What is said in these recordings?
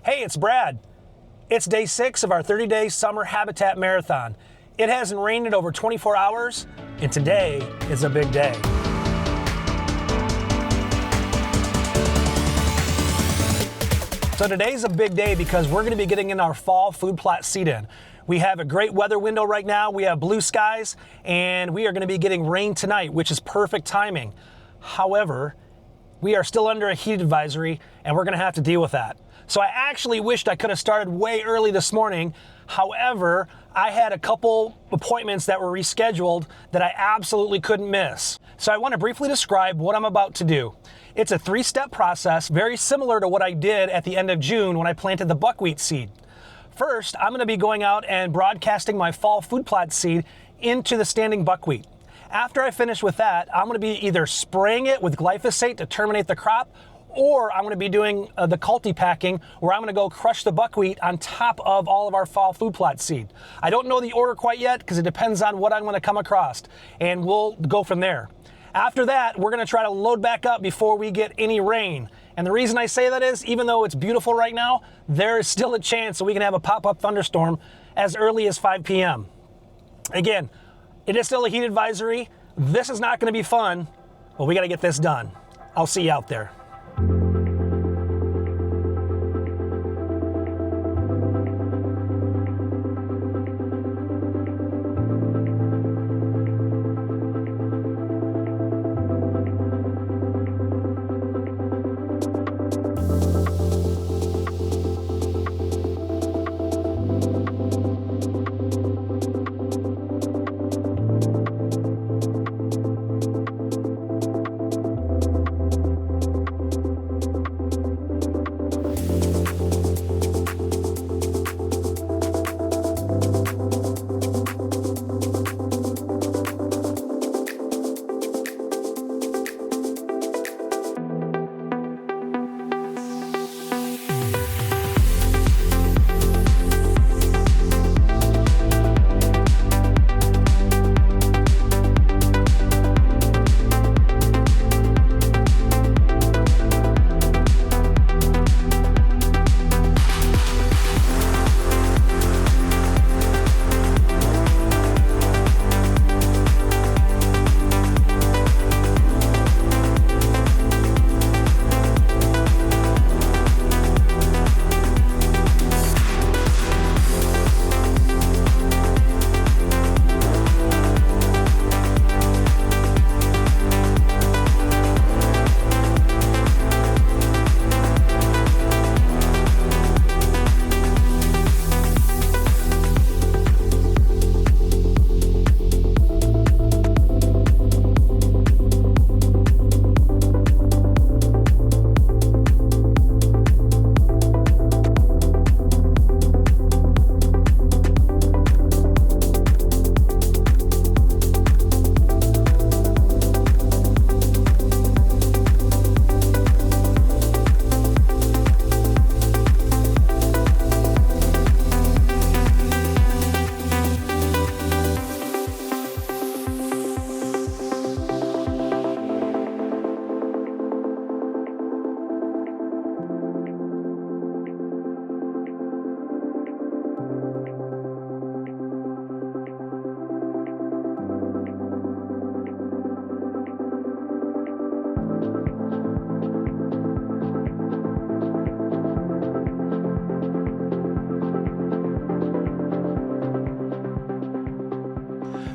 Hey, it's Brad. It's day 6 of our 30-day summer habitat marathon. It hasn't rained in over 24 hours, and today is a big day. So today's a big day because we're going to be getting in our fall food plot seed in. We have a great weather window right now. We have blue skies, and we are going to be getting rain tonight, which is perfect timing. However, we are still under a heat advisory, and we're going to have to deal with that. So I actually wished I could have started way early this morning. However, I had a couple appointments that were rescheduled that I absolutely couldn't miss. So I want to briefly describe what I'm about to do. It's a 3-step process, very similar to what I did at the end of June when I planted the buckwheat seed. First, I'm going to be going out and broadcasting my fall food plot seed into the standing buckwheat. After I finish with that, I'm going to be either spraying it with glyphosate to terminate the crop, or I'm going to be doing the culti packing, where I'm going to go crush the buckwheat on top of all of our fall food plot seed. I don't know the order quite yet because it depends on what I'm going to come across, and we'll go from there. After that, we're going to try to load back up before we get any rain. And the reason I say that is, even though it's beautiful right now, there is still a chance that we can have a pop-up thunderstorm as early as 5 p.m. Again, it is still a heat advisory. This is not going to be fun, but we got to get this done. I'll see you out there.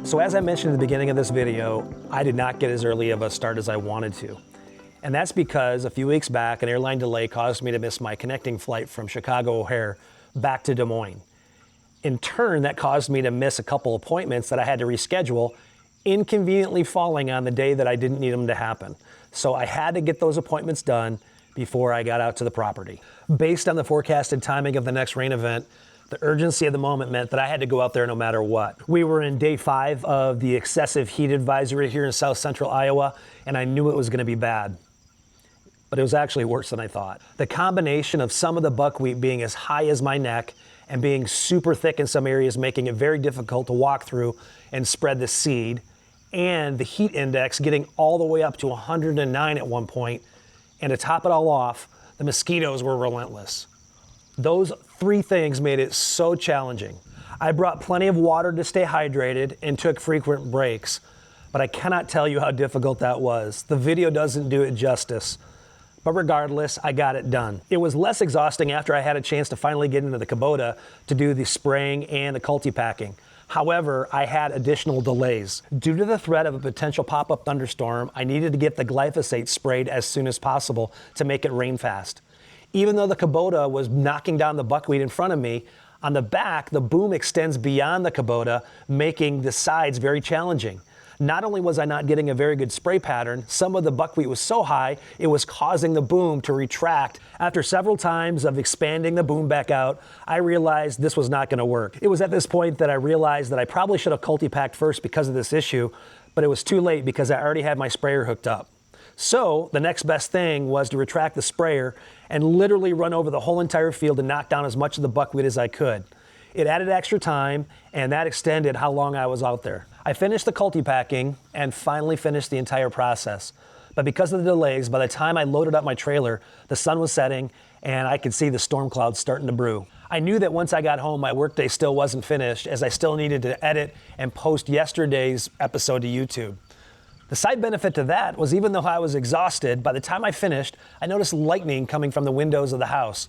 So as I mentioned at the beginning of this video, I did not get as early of a start as I wanted to. And that's because a few weeks back, an airline delay caused me to miss my connecting flight from Chicago O'Hare back to Des Moines. In turn, that caused me to miss a couple appointments that I had to reschedule, inconveniently falling on the day that I didn't need them to happen. So I had to get those appointments done before I got out to the property. Based on the forecasted timing of the next rain event, the urgency of the moment meant that I had to go out there no matter what. We were in day 5 of the excessive heat advisory here in south central Iowa, and I knew it was going to be bad. But it was actually worse than I thought. The combination of some of the buckwheat being as high as my neck and being super thick in some areas, making it very difficult to walk through and spread the seed, and the heat index getting all the way up to 109 at one point, and to top it all off, the mosquitoes were relentless. Those three things made it so challenging. I brought plenty of water to stay hydrated and took frequent breaks, but I cannot tell you how difficult that was. The video doesn't do it justice. But regardless, I got it done. It was less exhausting after I had a chance to finally get into the Kubota to do the spraying and the culti-packing. However, I had additional delays. Due to the threat of a potential pop-up thunderstorm, I needed to get the glyphosate sprayed as soon as possible to make it rain fast. Even though the Kubota was knocking down the buckwheat in front of me, on the back, the boom extends beyond the Kubota, making the sides very challenging. Not only was I not getting a very good spray pattern, some of the buckwheat was so high, it was causing the boom to retract. After several times of expanding the boom back out, I realized this was not going to work. It was at this point that I realized that I probably should have culti-packed first because of this issue, but it was too late because I already had my sprayer hooked up. So the next best thing was to retract the sprayer and literally run over the whole entire field and knock down as much of the buckwheat as I could. It added extra time, and that extended how long I was out there. I finished the culti-packing and finally finished the entire process. But because of the delays, by the time I loaded up my trailer, the sun was setting and I could see the storm clouds starting to brew. I knew that once I got home, my workday still wasn't finished, as I still needed to edit and post yesterday's episode to YouTube. The side benefit to that was, even though I was exhausted, by the time I finished, I noticed lightning coming from the windows of the house.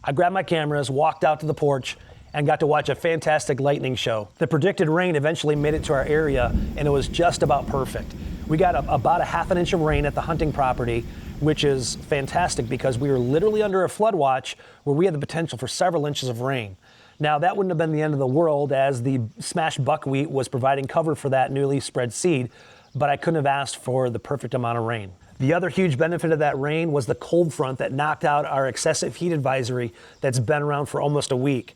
I grabbed my cameras, walked out to the porch, and got to watch a fantastic lightning show. The predicted rain eventually made it to our area, and it was just about perfect. We got about a half an inch of rain at the hunting property, which is fantastic because we were literally under a flood watch where we had the potential for several inches of rain. Now, that wouldn't have been the end of the world, as the smashed buckwheat was providing cover for that newly spread seed, but I couldn't have asked for the perfect amount of rain. The other huge benefit of that rain was the cold front that knocked out our excessive heat advisory that's been around for almost a week.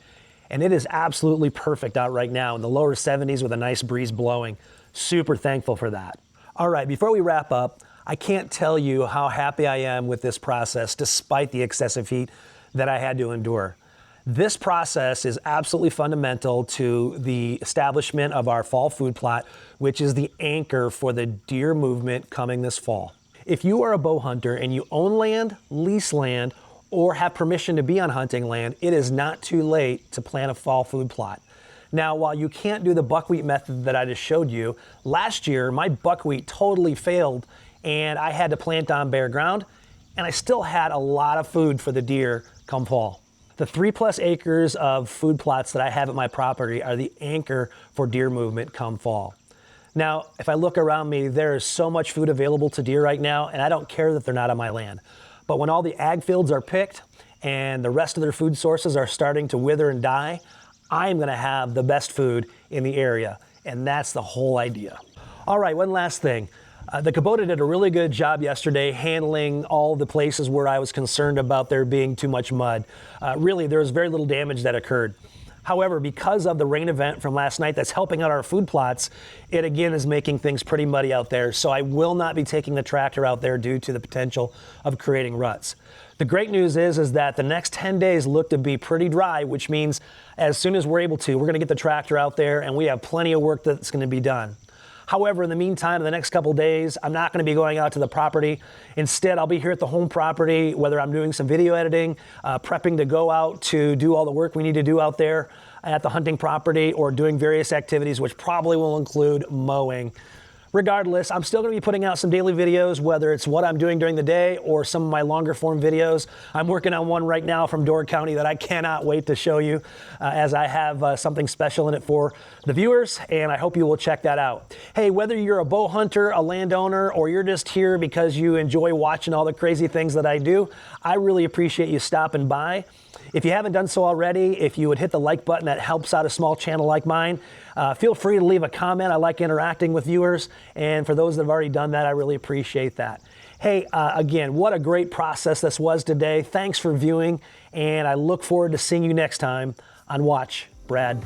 And it is absolutely perfect out right now in the lower 70s with a nice breeze blowing. Super thankful for that. All right, before we wrap up, I can't tell you how happy I am with this process despite the excessive heat that I had to endure. This process is absolutely fundamental to the establishment of our fall food plot, which is the anchor for the deer movement coming this fall. If you are a bow hunter and you own land, lease land, or have permission to be on hunting land, it is not too late to plant a fall food plot. Now, while you can't do the buckwheat method that I just showed you, last year my buckwheat totally failed and I had to plant on bare ground, and I still had a lot of food for the deer come fall. The 3+ acres of food plots that I have at my property are the anchor for deer movement come fall. Now, if I look around me, there is so much food available to deer right now, and I don't care that they're not on my land. But when all the ag fields are picked and the rest of their food sources are starting to wither and die, I'm gonna have the best food in the area. And that's the whole idea. All right, one last thing. The Kubota did a really good job yesterday handling all the places where I was concerned about there being too much mud. Really, there was very little damage that occurred. However, because of the rain event from last night that's helping out our food plots, it again is making things pretty muddy out there. So I will not be taking the tractor out there due to the potential of creating ruts. The great news is that the next 10 days look to be pretty dry, which means as soon as we're able to, we're gonna get the tractor out there and we have plenty of work that's gonna be done. However, in the meantime, in the next couple days, I'm not going to be going out to the property. Instead, I'll be here at the home property, whether I'm doing some video editing, prepping to go out to do all the work we need to do out there at the hunting property, or doing various activities, which probably will include mowing. Regardless, I'm still going to be putting out some daily videos, whether it's what I'm doing during the day or some of my longer form videos. I'm working on one right now from Door County that I cannot wait to show you, as I have something special in it for the viewers, and I hope you will check that out. Hey, whether you're a bow hunter, a landowner, or you're just here because you enjoy watching all the crazy things that I do, I really appreciate you stopping by. If you haven't done so already, if you would hit the like button, that helps out a small channel like mine. Feel free to leave a comment. I like interacting with viewers. And for those that have already done that, I really appreciate that. Hey, again, what a great process this was today. Thanks for viewing. And I look forward to seeing you next time on Watch Brad.